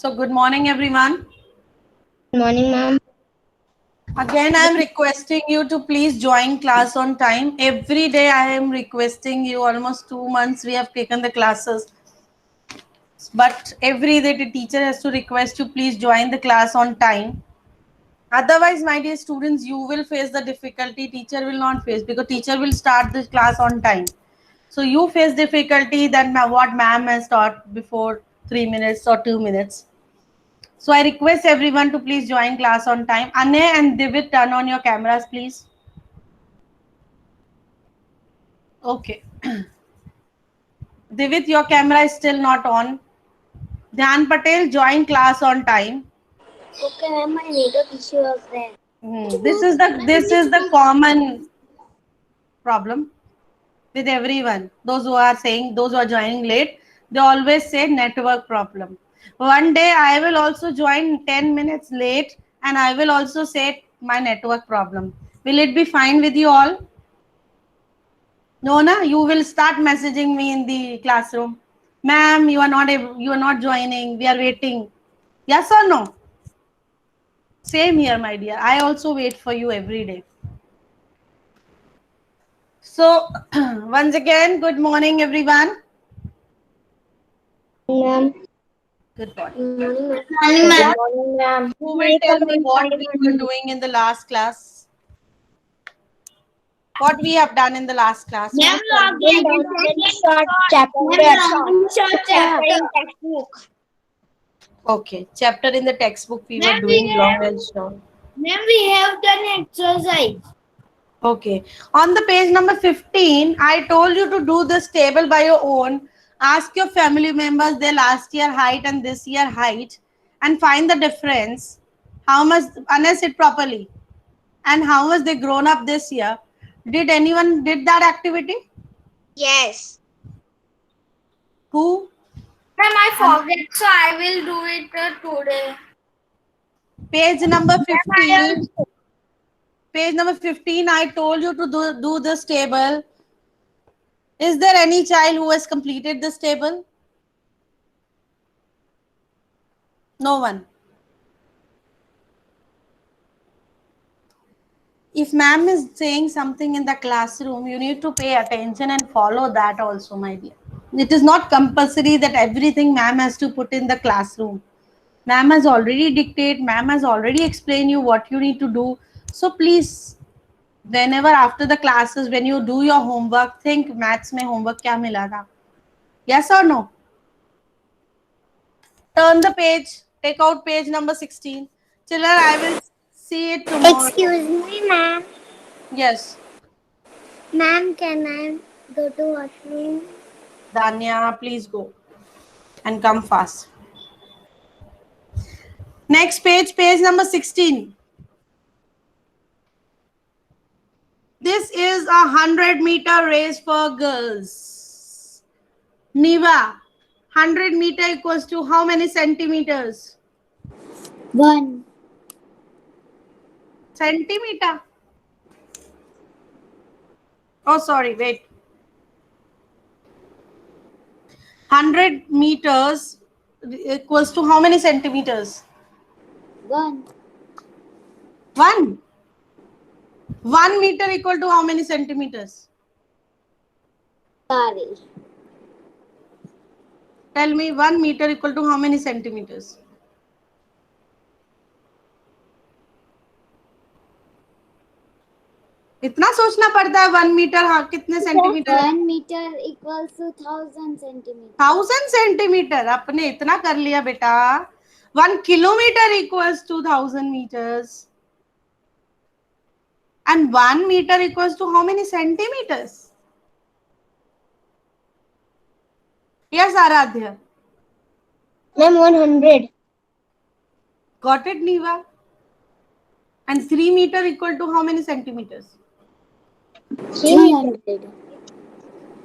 So good morning, everyone. Good morning, ma'am. Again, I am requesting you to please join class on time. Every day I am requesting you. Almost 2 months we have taken the classes. But every day the teacher has to request you please join the class on time. Otherwise, my dear students, you will face the difficulty. Teacher will not face because teacher will start the class on time. So you face difficulty than what ma'am has taught before 3 minutes or 2 minutes. So I request everyone to please join class on time. Anay and Divit, turn on your cameras, please. Okay. Divit, your camera is still not on. Dhyan Patel, join class on time. Okay, ma'am. My network issue was there. This is the common problem with everyone. Those who are joining late, they always say network problem. One day I will also join 10 minutes late and I will also say my network problem. Will it be fine with you all? No, na, you will start messaging me in the classroom. Ma'am, you are not joining. We are waiting. Yes or no? Same here, my dear. I also wait for you every day. So, once again, good morning, everyone. Ma'am. Good morning. Morning, ma'am. Morning, ma'am. Morning, ma'am. Who will tell me what we were doing in the last class? What we have done in the last class? Who Ma'am, will tell me? very short chapter. Short chapter in textbook. Okay, chapter in the textbook we were Ma'am, doing long and short. we have done exercise. Okay. On the page number 15, I told you to do this table by your own. Ask your family members their last year height and this year height and find the difference. How much, unless it properly, and how much they grown up this year. Did anyone did that activity? Yes. Who? Ma'am, I forget, so I will do it today. Page number Ma'am, I 15. Page number 15, I told you to do this table. Is there any child who has completed this table? No one. If ma'am is saying something in the classroom, you need to pay attention and follow that also, my dear. It is not compulsory that everything ma'am has to put in the classroom. Ma'am has already dictate, ma'am has already explained you what you need to do. So please, whenever after the classes, when you do your homework, think maths mein homework kya mila tha. Yes or no? Turn the page, take out page number 16. Children, I will see it tomorrow. Excuse me, ma'am. Yes. Ma'am, can I go to washroom? Danya, please go and come fast. Next page, page number 16. This is a 100-meter race for girls. Niva, 100-meter equals to how many centimeters? 1. Centimeter. Oh, sorry, wait. 100 meters equals to how many centimeters? 1. 1. 1 meter equal to how many centimeters? Sorry. Tell me 1 meter equal to how many centimeters? इतना सोचना पड़ता है 1 metre हाँ कितने centimetre? 1 meter equals to 1000 centimeters. 1000 centimetre. आपने इतना कर लिया बेटा. 1 kilometer equals to 1000 meters. And 1 meter equals to how many centimeters? Yes, Aradhya. Ma'am, 100. Got it, Niva? And 3 meter equal to how many centimeters? 300.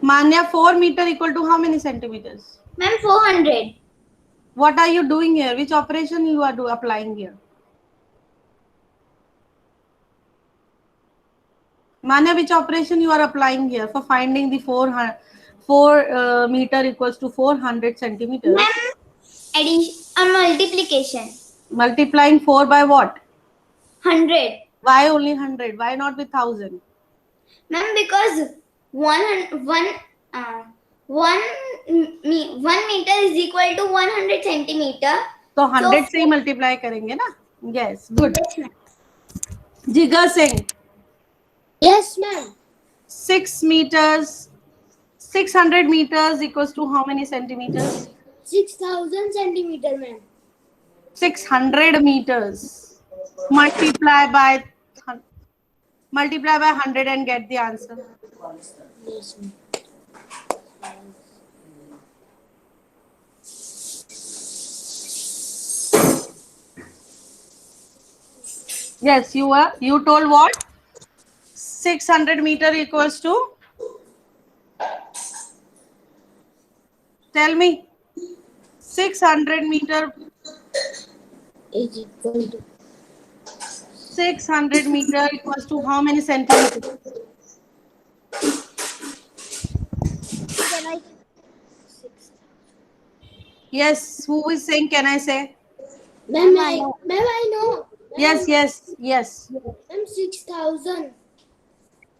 Manya, 4 meter equal to how many centimeters? Ma'am, 400. What are you doing here? Which operation you are applying here? Manya, which operation you are applying here for finding the 4 meter equals to 400 centimeters? Ma'am, A multiplication. Multiplying 4 by what? 100. Why only 100? Why not with 1000? Ma'am, because uh, one 1 meter is equal to 100 centimeter. तो 100 से ही multiply करेंगे ना. Yes, good. Yes, ma'am. Jigar Singh, Yes, ma'am. 6 meters, 600 meters equals to how many centimeters? 6000 centimeter, ma'am. 600 meters. Multiply by 100 and get the answer. Yes, ma'am. Yes, you told what? 600 meter equals to? Tell me. 600 meter. Is equal to 600 meter equals to how many centimeters? Yes, who is saying can I say? Ma'am, I know. Yes, yes, yes. Ma'am, 6000.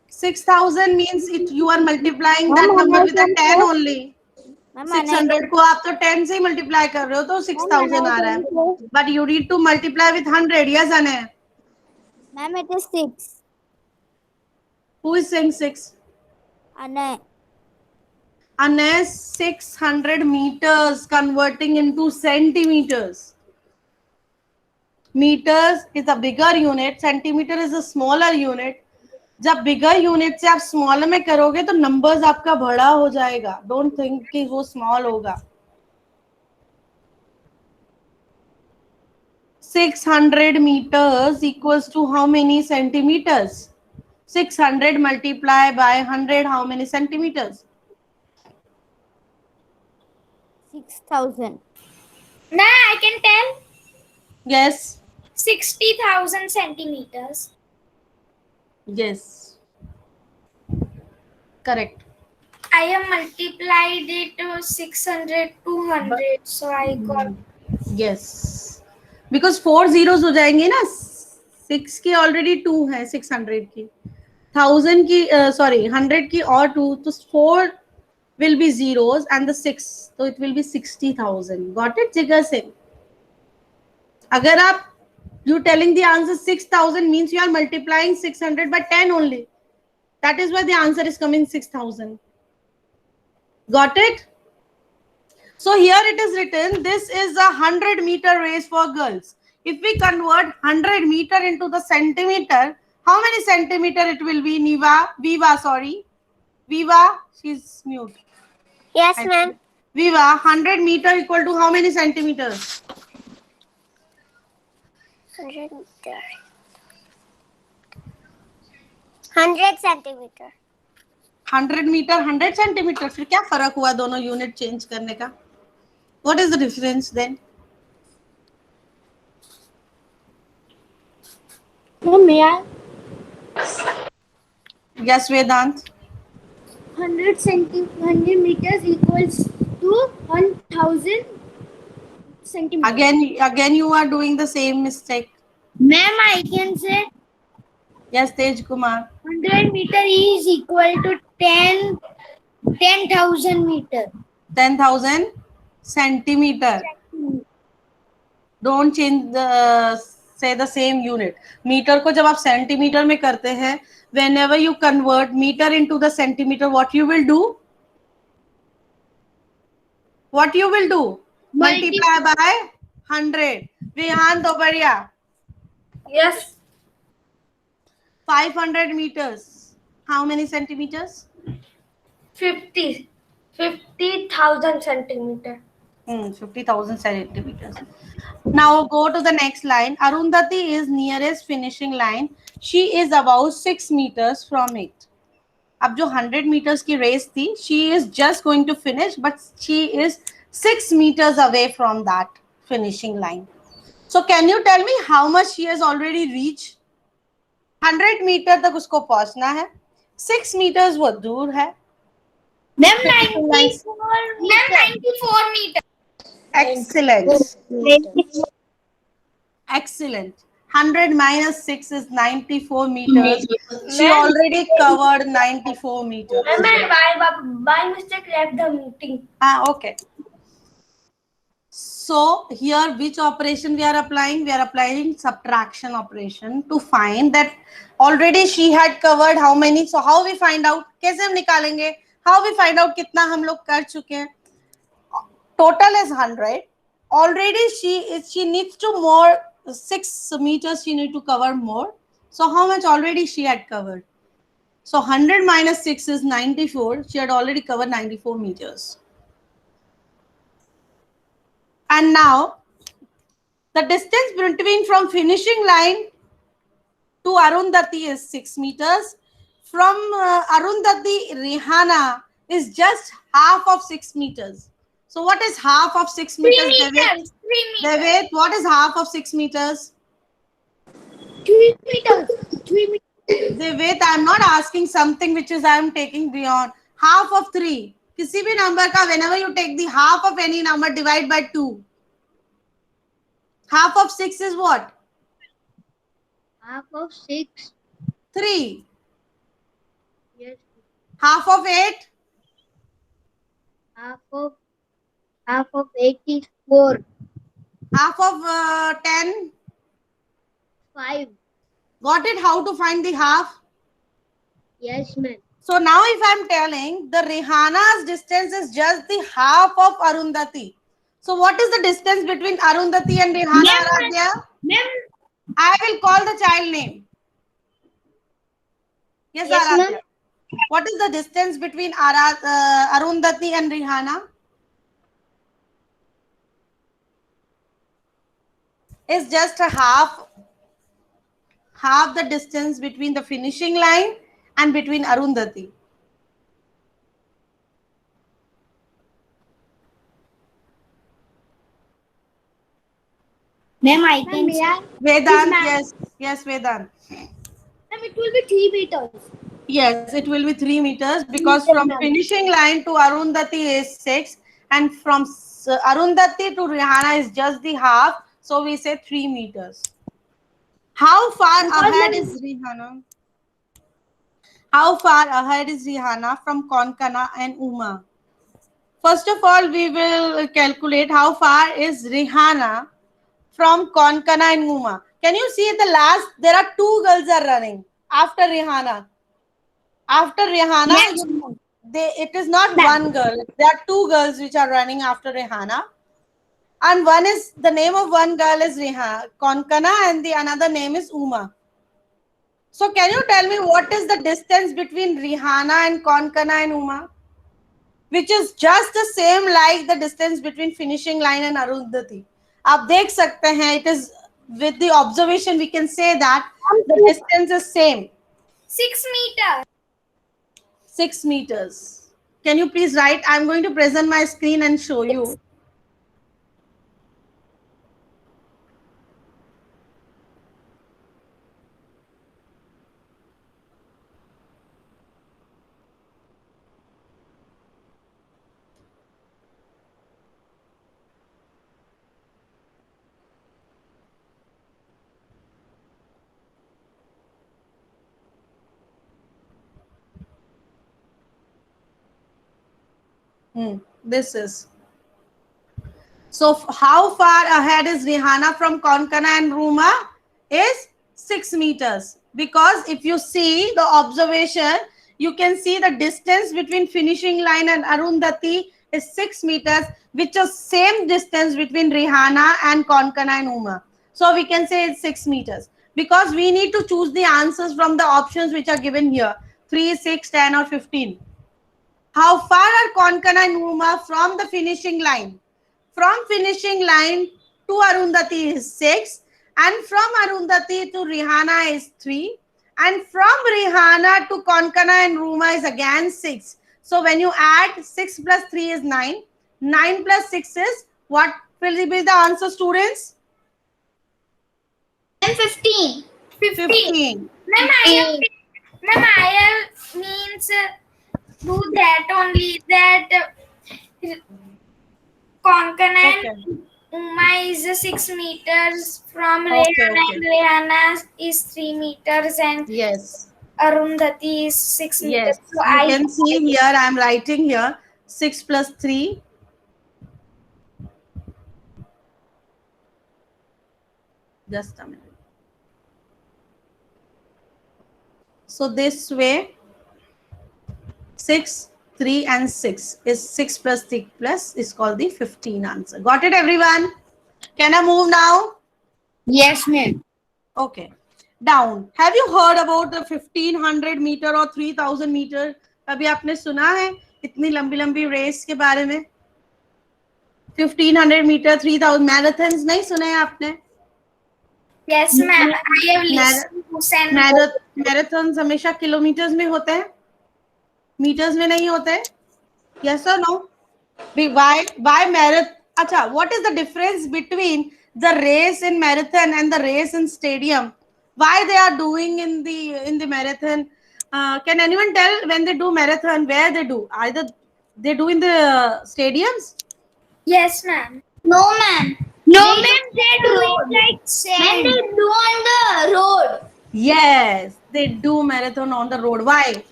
6000 means it you are multiplying that number with a 10 only. 600 को आप तो 10 से ही multiply कर रहे हो तो 6000 आ रहा है. But you need to multiply with 100. Yes, Anay? Ma'am, it is 6. Who is saying 6? Anay. Anay, 600 meters converting into centimeters. Meters is a bigger unit. Centimeter is a smaller unit. जब bigger unit से आप small में करोगे तो numbers आपका बड़ा हो जाएगा. डोंट थिंक कि वो स्मॉल होगा. 600 meters equals to how many centimeters? 600 multiply by 100, how many centimeters? 6000. Nah, I can tell. Yes. 60,000 centimeters. Yes. Correct. I have multiplied it to 600 to 100, so I got. Yes. Because 4 zeros हो जाएंगे ना. 6 की already 2 है. 600 की 1000 की sorry 100 की और 2 तो 4 will be zeros and the 6 so it will be 60,000. Got it, Jigar Singh? अगर आप you telling the answer 6000 means you are multiplying 600 by 10 only. That is why the answer is coming 6000. Got it? So here it is written, this is a 100-meter race for girls. If we convert 100 meter into the centimeter, how many centimeter it will be? Viva, she's mute. Yes, ma'am. Viva, 100 meter equal to how many centimeters? 100 meter. 100 centimeter. 100 meter, 100 centimeter. फिर क्या फर्क हुआ दोनों unit change करने का? What is the difference then? May I? Yes, Vedant. 100 meters equals to 1000 centimeters. Again, you are doing the same mistake. Ma'am, I can say Yes, Tej Kumar. 100 meter is equal to 10,000 meter. 10,000 centimeter. Don't change the say the same unit. Meter को जब आप centimeter में करते हैं, whenever you convert meter into the centimeter, what you will do? What you will do? Multiply by 100. Rehan Dobaria. Yes. 500 meters. How many centimeters? 50,000 centimeter. 50,000 centimeters. Now go to the next line. Arundhati is nearest finishing line. She is about 6 meters from it. अब जो 100 meters की race थी, she is just going to finish, but she is 6 meters away from that finishing line. So can you tell me how much she has already reached? 100 meter तक उसको पहुंचना है. 6 meters वो दूर है. Ma'am, 94 meter. Excellent. 94 Excellent. 100 minus 6 is 94 meters. meters. She already covered 94 meters. Ma'am, by mistake left the meeting. Okay. So here which operation we are applying? We are applying subtraction operation to find that already she had covered how many. So how we find out? कैसे हम निकालेंगे? How we find out कितना हम लोग कर चुके हैं? Total is 100. Already she needs to more 6 meters. She need to cover more. So how much already she had covered? So 100 minus 6 is 94. She had already covered 94 meters. And now the distance between from finishing line to Arundhati is 6 meters. From Arundhati, Rihanna is just half of 6 meters. So what is half of 6 meters? 3 meters. 3 meters. David, what is half of 6 meters? 3 meters. 3 meters. David, I am not asking something which is I am taking beyond. Half of 3. किसी भी number का whenever you take the half of any number, divide by 2. Half of 6 is what? Half of 6. 3. Yes. Half of 8? Half of 8 is 4. Half of 10? 5. Got it? How to find the half? Yes, ma'am. So now if I am telling the Rihana's distance is just the half of Arundhati. So what is the distance between Arundhati and Rihana, Aradhya? Ma'am. I will call the child name. Yes, Yes, Aradhya. ma'am. What is the distance between Arundhati and Rihana? It's just a half the distance between the finishing line and between Arundhati. Ma'am, I can see. Vedant, Yes, yes, Vedant. Ma'am, it will be 3 meters. Yes, it will be 3 meters because from finishing line to Arundhati is 6 and from Arundhati to Rihanna is just the half. So we say 3 meters. How far ahead is Rihanna? How far ahead is Rihanna from Konkana and Uma? First of all, we will calculate how far is Rihanna from Konkana and Uma. Can you see at the last? There are 2 girls are running after Rihanna. After Rihanna, Yes. it is not one girl. There are 2 girls which are running after Rihanna. And one is, the name of one girl is Rihanna, Konkana, and the another name is Uma. So can you tell me what is the distance between Rihanna and Konkana and Uma? Which is just the same like the distance between finishing line and Arundhati. आप देख सकते हैं, it is with the observation we can say that the distance is same. 6 meters. 6 meters. Can you please write? I'm going to present my screen and show you. This is. So how far ahead is Rihanna from Konkana and Ruma? Is 6 meters. Because if you see the observation, you can see the distance between finishing line and Arundhati is 6 meters, which is same distance between Rihanna and Konkana and Uma. So we can say it's 6 meters. Because we need to choose the answers from the options which are given here. 3, 6, 10 or 15. How far are Konkana and Uma from the finishing line? From finishing line to Arundhati is 6 and from Arundhati to Rihanna is 3 and from Rihanna to Konkana and Ruma is again 6. So when you add 6 plus 3 is 9. 9 plus 6 is what will be the answer, students? 15. 15. Ma'am, I means do that only that Konkan and Okay. Uma is 6 meters. From Okay, Rehana okay. and Rehana is 3 meters, and Yes. Arundhati is 6 meters. Yes. So You I can see here, I'm writing here 6 plus 3. Just a minute. So this way, 6, 3 and 6 is 6 plus 3 plus is called the 15 answer. Got it, everyone? Can I move now? Yes, ma'am. Okay. Down. Have you heard about the 1500 meter or 3000 meter? कभी आपने सुना है इतनी लंबी लंबी race के बारे में? 1500 मीटर, 3000 मैराथन्स नहीं सुने हैं आपने? Yes, ma'am. I have listened to Sen. Marathons हमेशा किलोमीटर्स में होते हैं, मीटर्स में नहीं होते हैं. Yes or no? Why marathon? Acha, what is the difference between the race in marathon and the race in stadium? Why they are doing in the marathon? Can anyone tell when they do marathon where they do? Either they do in the stadiums. Yes, ma'am. No, ma'am. No, ma'am. They do it like sand. Ma'am, they do on the road. Yes, they do marathon on the road. Why?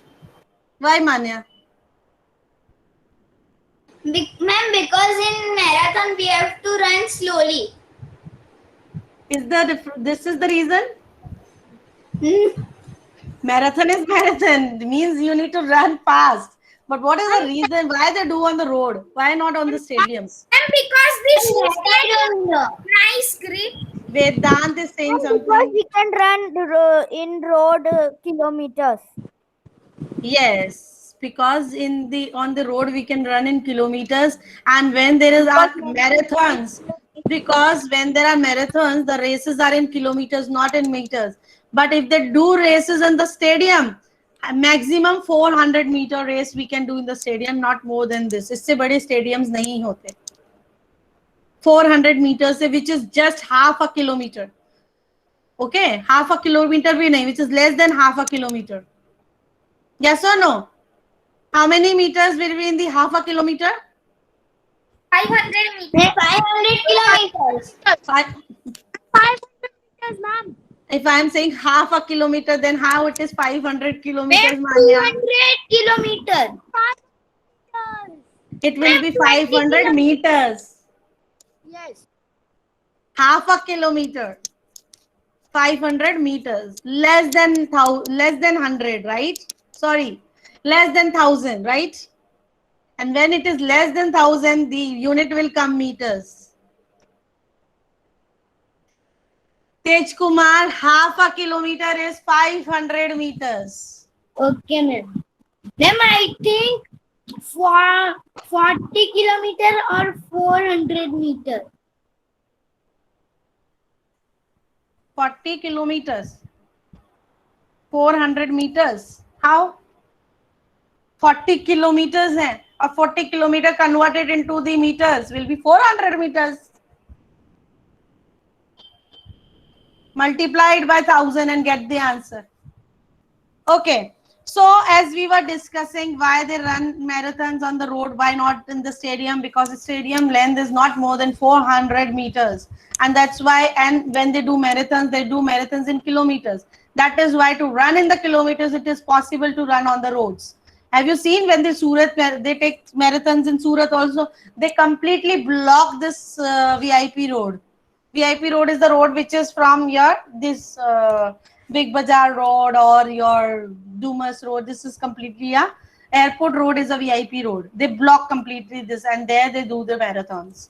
Why, Manya? Ma'am, because in marathon we have to run slowly. This is the reason? Hmm. Marathon is marathon. It means you need to run fast. But what is the reason why they do on the road? Why not on the stadiums? And because this is I don't know. nice grip. Vedant is saying Because something. we can run in road kilometers. Yes, because on the road we can run in kilometers, and when there is our marathons, because when there are marathons, the races are in kilometers, not in meters. But if they do races in the stadium, a maximum 400 meter race we can do in the stadium, not more than this. इससे बड़े stadiums नहीं होते. 400 meters, which is just half a kilometer. Okay, half a kilometer भी नहीं, which is less than half a kilometer. Yes or no? How many meters will be in the half a kilometer? 500 meters. 500 kilometers. 500 meters, ma'am. If I am saying half a kilometer, then how it is 500 kilometers, Manya? 200 kilometers. It will be 500 meters. Yes. Half a kilometer. 500 meters. Less than 100, right? Sorry, less than 1000, right? And when it is less than 1000, the unit will come meters. Tej Kumar, half a kilometer is 500 meters. Okay, ma'am. Ma'am, I think for 40 kilometer or 400 meter. 40 kilometers. 400 meters. How? 40 kilometers hai. A 40 kilometer converted into the meters will be 400 meters. Multiply it by 1000 and get the answer. Okay. So as we were discussing why they run marathons on the road, why not in the stadium? Because the stadium length is not more than 400 meters. And that's why, and when they do marathons in kilometers. That is why to run in the kilometers, it is possible to run on the roads. Have you seen when they take marathons in Surat also, they completely block this VIP road. VIP road is the road which is from this Big Bazaar road or your Dumas road. This is completely airport road is a VIP road. They block completely this, and there they do the marathons.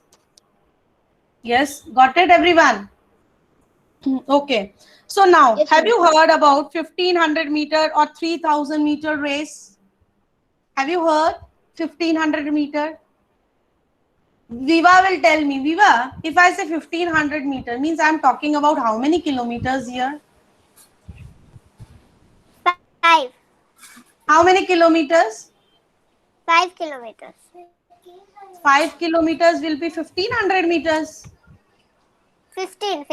Yes, got it, everyone? Okay. So now, Yes, have you heard about 1500 meter or 3000 meter race? Have you heard 1500 meter? Viva will tell me. Viva, if I say 1500 meter, means I'm talking about how many kilometers here? 5. How many kilometers? 5 kilometers. 5 kilometers will be 1500 meters. 15.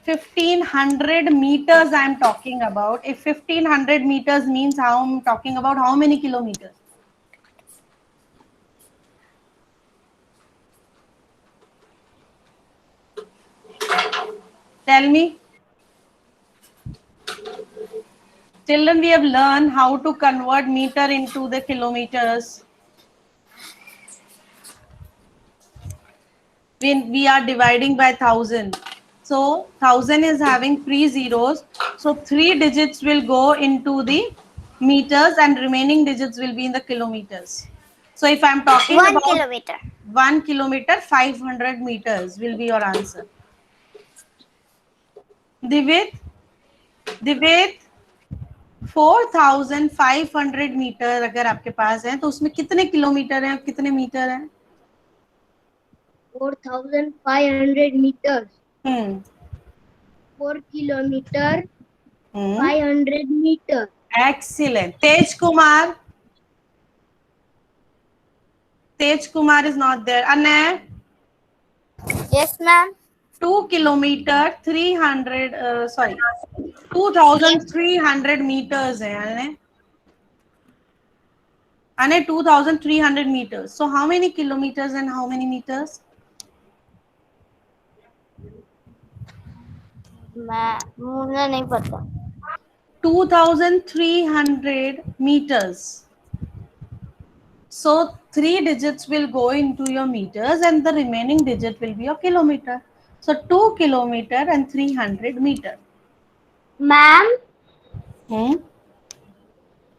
1500 meters I'm talking about. If 1500 meters means I'm talking about how many kilometers? Tell me. Children, we have learned how to convert meter into the kilometers. When we are dividing by 1000. So 1000 is having 3 zeros. So 3 digits will go into the meters and remaining digits will be in the kilometers. So if I'm talking 1 about kilometer. 1 kilometer, 500 meters will be your answer. Divit 4500 metre अगर आपके पास है तो उसमें कितने kilometre हैं, कितने metre हैं? 4500 meters. 4 kilometer. 500 meter. Excellent. Tej Kumar is not there. Anay? Yes, ma'am. 2 kilometer 300 sorry 2300 meters hai Anay 2300 meters. So how many kilometers and how many meters? मुझे नहीं पता. 2300 meters. So 3 digits will go into your meters and the remaining digit will be your kilometer. So 2 kilometer and 300 meter. Ma'am, Hmm?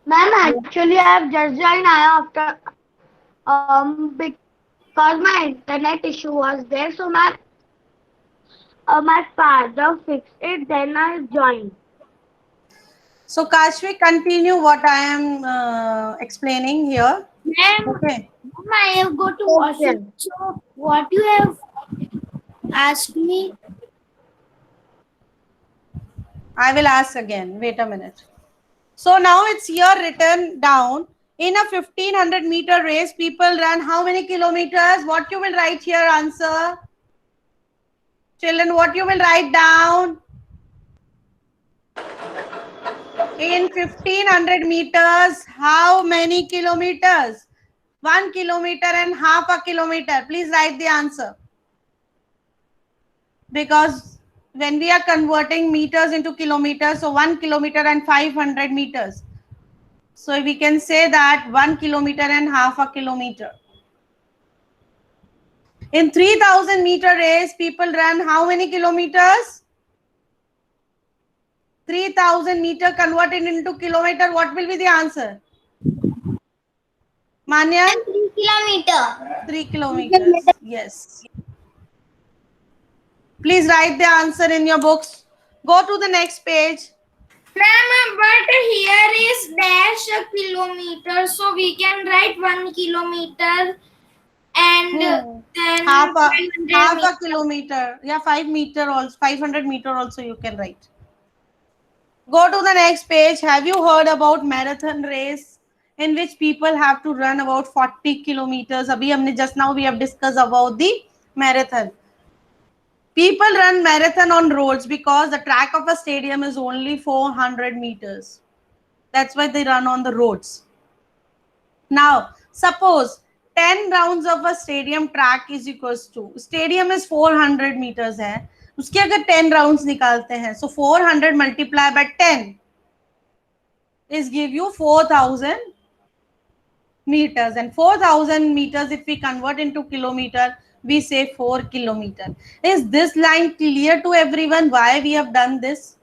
ma'am, actually I have just joined after because my internet issue was there, so my father fixed it, then I joined. So Kashvi, continue what I am explaining here. Ma'am, Okay. I have got to watch it. So what you have asked me? I will ask again. Wait a minute. So now it's here written down. In a 1500 meter race, people run how many kilometers? What you will write here? Answer. Children, what you will write down? In 1500 meters, how many kilometers? 1 kilometer and half a kilometer. Please write the answer. Because when we are converting meters into kilometers, so 1 kilometer and 500 meters. So we can say that 1 kilometer and half a kilometer. In 3000 meter race, people run how many kilometers? 3000 meter converted into kilometer. What will be the answer? Manya? 3 kilometer. 3 kilometers. Yes. Please write the answer in your books. Go to the next page. Ma'am, but here is dash a kilometer, so we can write 1 kilometer and then half 500 a kilometer. Yeah, 5 meter also, 500 meter also you can write. Go to the next page. Have you heard about marathon race in which people have to run about 40 kilometers? Abhi humne just now we have discussed about the marathon. People run marathon on roads because the track of a stadium is only 400 meters. That's why they run on the roads. Now, suppose 10 rounds of a stadium track is equals to, stadium is 400 meters है, उसके अगर 10 rounds निकालते हैं, so 400 multiplied by 10 is give you 4000 meters, and 4000 meters if we convert into kilometer, we say 4 kilometer. Is this line clear to everyone why we have done this?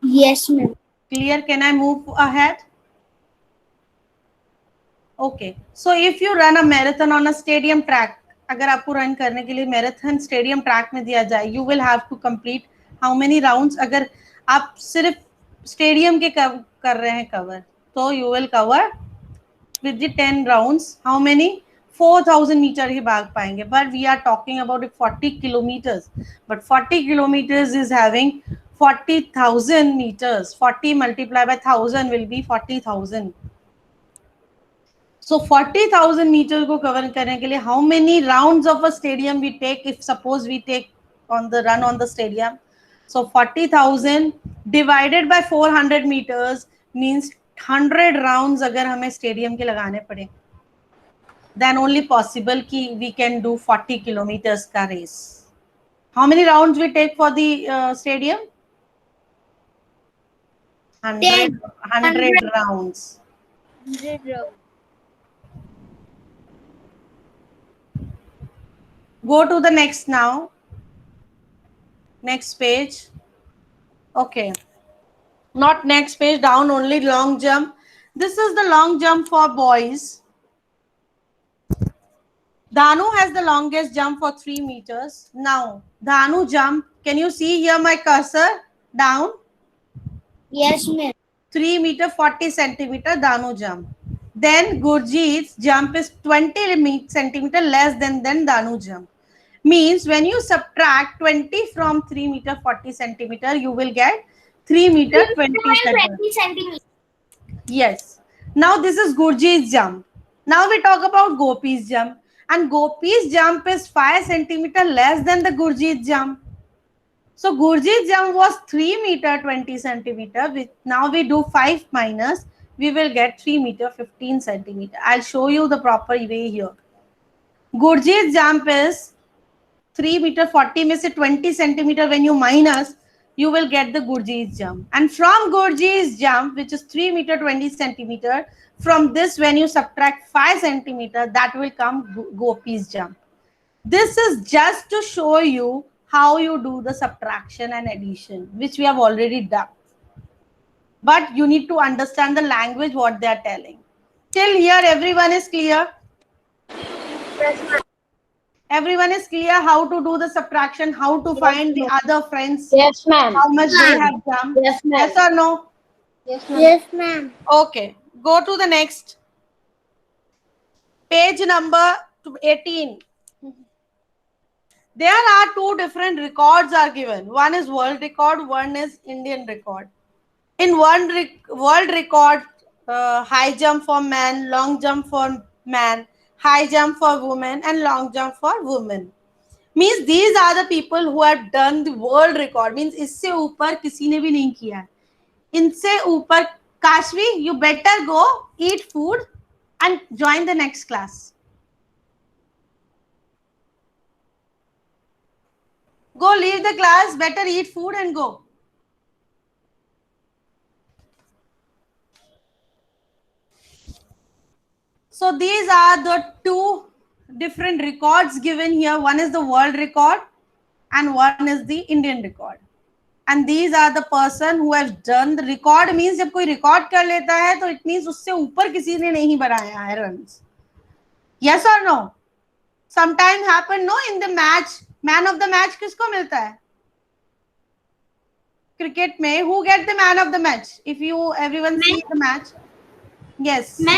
Yes, ma'am. Clear? Can I move ahead? Okay. So if you run a marathon on a stadium track, अगर आपको run करने के लिए marathon stadium track में दिया जाए, you will have to complete how many rounds? अगर आप सिर्फ स्टेडियम के कर रहे हैं कवर, तो you will cover with the 10 rounds how many? 4000 meter ही भाग पाएंगे. But we are talking about 40 kilometers. But 40 kilometers is having 40,000 meters. 40 multiplied by 1000 will be 40,000. So 40,000 meters को cover करने के लिए how many rounds of a stadium we take if suppose we take on the run on the stadium? So 40,000 divided by 400 meters means 100 rounds अगर हमें stadium के लगाने पड़े, then only possible कि we can do 40 kilometers का race. How many rounds we take for the stadium? 100, 100 rounds. 100 rounds. Go to the next now. Next page. Okay. Not next page, down only, long jump. This is the long jump for boys. Danu has the longest jump for 3 meters. Now, Danu jump. Can you see here my cursor? Down. Yes, ma'am. 3 meter 40 centimeter Danu jump. Then Gurjeet's jump is 20 centimeter less than Danu jump. Means when you subtract 20 from 3 meter 40 centimeter, you will get 3 meter 20 centimeter. 20 centimeters. Yes. Now this is Gurjeet's jump. Now we talk about Gopi's jump. And Gopi's jump is 5 centimeter less than the Gurjeet jump. So Gurjeet's jump was 3 meter 20 centimeter. Which now we do 5 minus. We will get 3 meter 15 centimeter. I'll show you the proper way here. Gurjeet's jump is 3 meter 40 में से 20 centimeter. When you minus, you will get the Gurjeet's jump. And from Gurjeet's jump, which is 3 meter 20 centimeter, from this when you subtract 5 centimeter, that will come Gopi's jump. This is just to show you how you do the subtraction and addition, which we have already done. But you need to understand the language, what they are telling. Till here, everyone is clear? Everyone is clear how to do the subtraction, how to find the other friends, Yes, ma'am. how much they have jumped? Yes, ma'am. Yes or no? Yes, ma'am. Yes, ma'am. Okay, go to the next. Page number 18. There are 2 different records are given. One is world record, one is Indian record. In world record, high jump for man, long jump for man, high jump for women, and long jump for women. Means these are the people who have done the world record. Means इससे ऊपर किसी ने भी नहीं किया है. इनसे ऊपर Kashvi, you better go eat food and join the next class. Go leave the class, better eat food and go. So these are the 2 different records given here. One is the world record and one is the Indian record. And these are the person who have done the record. Means जब कोई record कर लेता है तो it means उससे ऊपर किसी ने नहीं बनाया है runs. Yes or no? Sometimes happen no in the match. Man of the match किसको मिलता है? Cricket में who get the man of the match? If you everyone see the match. Yes. Ma'am,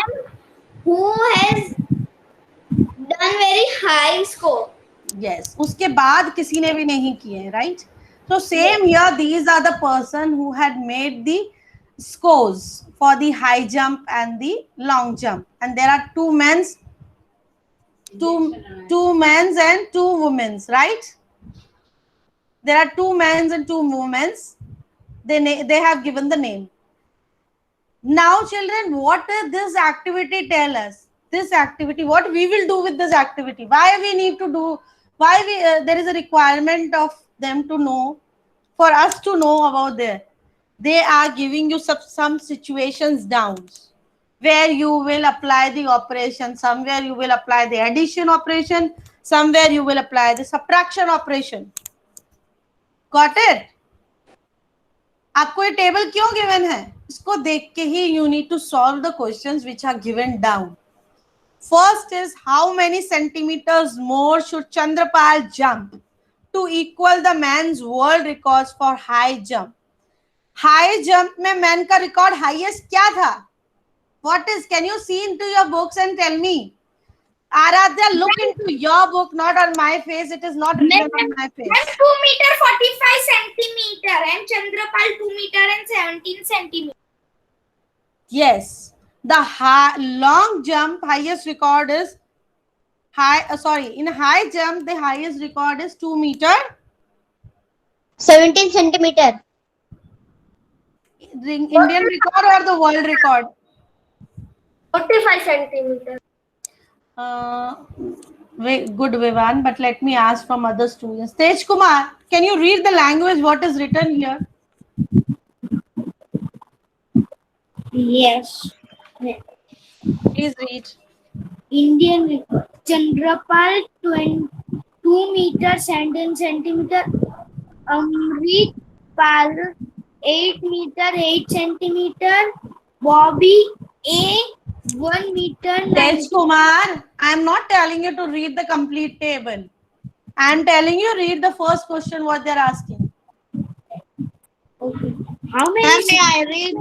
who has done very high score? Yes. उसके बाद किसी ने भी नहीं किए, right? So same here, these are the person who had made the scores for the high jump and the long jump. And there are 2 men's, two men's and 2 women's, right? There are 2 men's and 2 women's. They have given the name. Now children, what does this activity tell us? This activity, what we will do with this activity? Why we need to do, why we there is a requirement of them to know, for us to know about there. They are giving you some situations down where you will apply the operation. Somewhere you will apply the addition operation. Somewhere you will apply the subtraction operation. Got it? आपको ये table क्यों given है? इसको देख के ही you need to solve the questions which are given down. First is how many centimeters more should Chandrapal jump to equal the man's world records for high jump? High jump में man का record highest क्या था? What is? Can you see into your books and tell me? Aradhya, look into your book, not on my face. It is not written on my face. 2 meter 45 centimeter and Chandrapal 2 meter and 17 centimeter. Yes. The long jump highest record is in high jump the highest record is 2 meter 17 centimeter. The Indian record or the world record? 45 centimeter. Good, Vivan, but let me ask from other students. Tej Kumar, can you read the language what is written here? Yes. Please read. Indian record. Chandrapal 2 meters and 10 centimeter. Amrit Pal 8 meter 8 centimeter. Bobby A 1 meter 9. Tej Kumar, I am not telling you to read the complete table. I am telling you read the first question what they are asking. Okay. How many? Ma'am, may I read?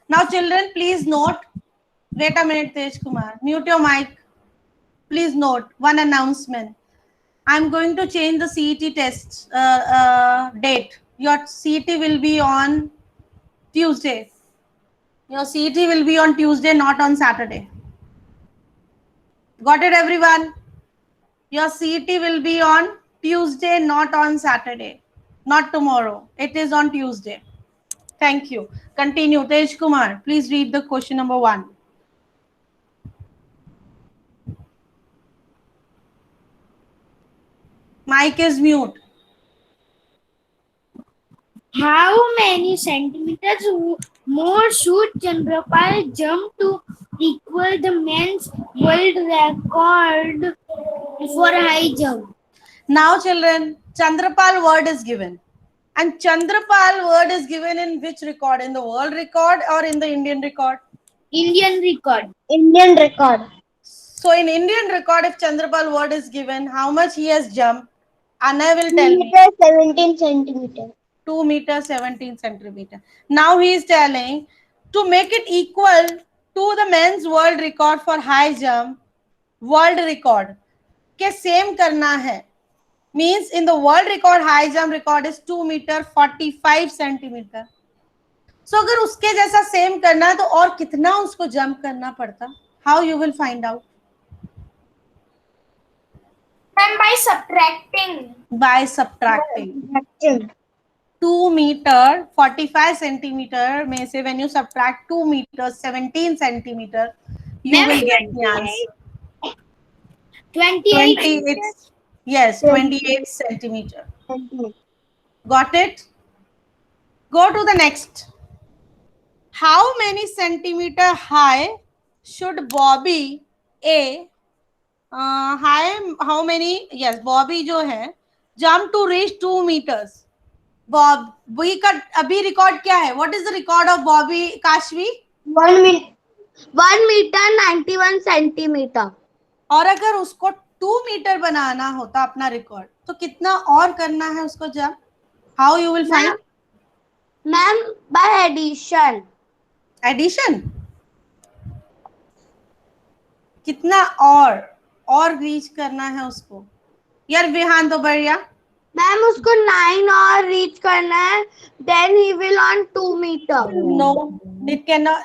Now, children, please note. Wait a minute, Tej Kumar. Mute your mic. Please note one announcement. I'm going to change the CET test date. Your CET will be on Tuesday. Your CET will be on Tuesday, not on Saturday. Got it, everyone? Your CET will be on Tuesday, not on Saturday. Not tomorrow. It is on Tuesday. Thank you. Continue. Tej Kumar, please read the question number 1. Mic is mute. How many centimeters more should Chandrapal jump to equal the men's world record for high jump? Now, children, Chandrapal word is given. And Chandrapal word is given in which record? In the world record or in the Indian record? Indian record. Indian record. So in Indian record, if Chandrapal word is given, how much he has jumped? Anna will 2 tell me. meters 17 centimeter. 2 meters 17 centimeter. Now he is telling to make it equal to the men's world record for high jump, world record के same करना है. Means in the world record, high jump record is 2 meter 45 centimeter. So अगर उसके जैसा same करना है तो और कितना उसको जंप करना पड़ता? How you will find out? Ma'am, by subtracting. By subtracting. 2 meter 45 centimeter में से when you subtract 2 meters 17 centimeter, you will get the answer. 28. Yes, 28 centimeter. Got it? Go to the next. How many centimeter high should Bobby A high? How many? Yes, Bobby जो है jump to reach 2 meters. Bobby का अभी record क्या है? What is the record of Bobby, Kashvi? 1 meter 91 centimeter. और अगर उसको 2 metre बनाना होता अपना रिकॉर्ड तो कितना और करना है उसको जब? How you will find? Ma'am, by addition. Addition? कितना और रीच करना है उसको? यार विहान तो बढ़िया. मैम उसको 9 और रीच करना है. Then he will on 2 meter. No, it cannot.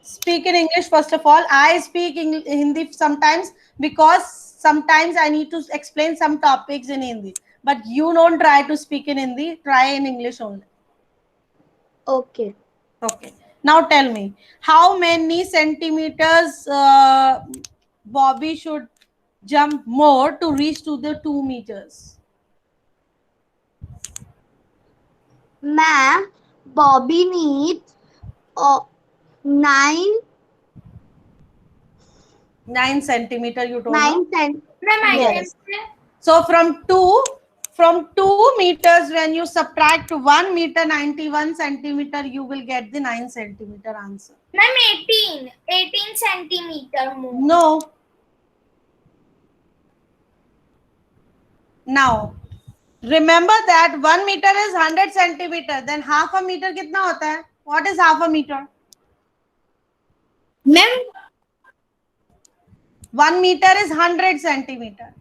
Speak in English first of all. I speak Hindi sometimes because sometimes I need to explain some topics in Hindi. But you don't try to speak in Hindi. Try in English only. Okay. Okay. Now tell me, how many centimeters Bobby should jump more to reach to the 2 meters? Ma'am, Bobby needs 9 centimeter. You told 9 me. centimeters. Ma'am, I Yes. can say. So from 2 meters, when you subtract 1 meter 91 centimeter, you will get the 9 centimeter answer. Ma'am, 18 centimeter more. No. Now, remember that 1 meter is 100 centimeter. Then half a meter कितना होता है? What is half a meter? Ma'am, 1 meter is 100 centimeter.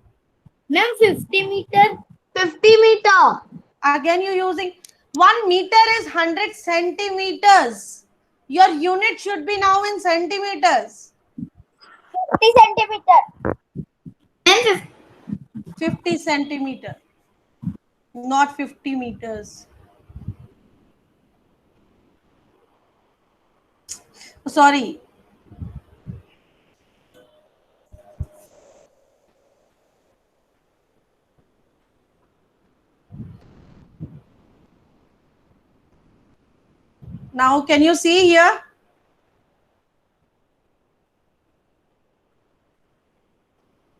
ma'am, 50 meter. 50 meter. Again, you using 1 meter is 100 centimeters. Your unit should be now in centimeters. 50 centimeter. Ma'am, 50 centimeter, not 50 meters. Sorry. Now, can you see here?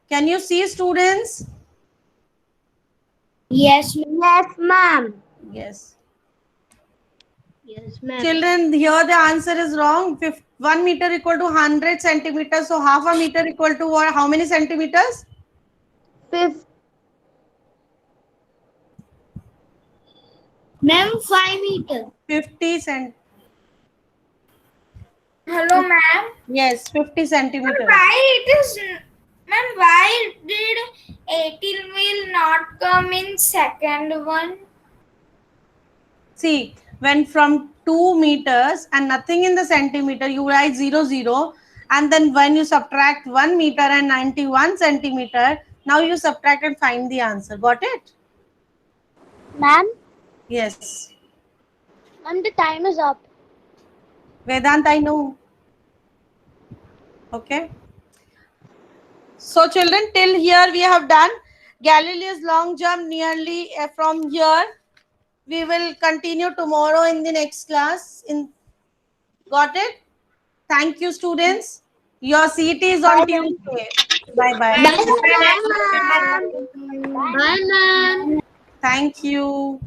Can you see, students? Yes, Yes, ma'am. Yes. yes, ma'am. Children, here the answer is wrong. 1 meter equal to 100 centimeters. So half a meter equal to what? How many centimeters? 50. Ma'am, 5 meter. 50 cent. Hello, ma'am. Yes, 50 centimeters. Why it is, ma'am? Why did 18 will not come in second one? See, when from 2 meters and nothing in the centimeter, you write 0, 0. And then when you subtract 1 meter and 91 centimeter, now you subtract and find the answer. Got it? Ma'am, Yes. ma'am, the time is up. Vedant, I know. Okay. So children, till here we have done Galileo's long jump nearly from here. We will continue tomorrow in the next class. Got it? Thank you, students. Your CT is on Tuesday. Bye-bye. Bye, ma'am. Thank you.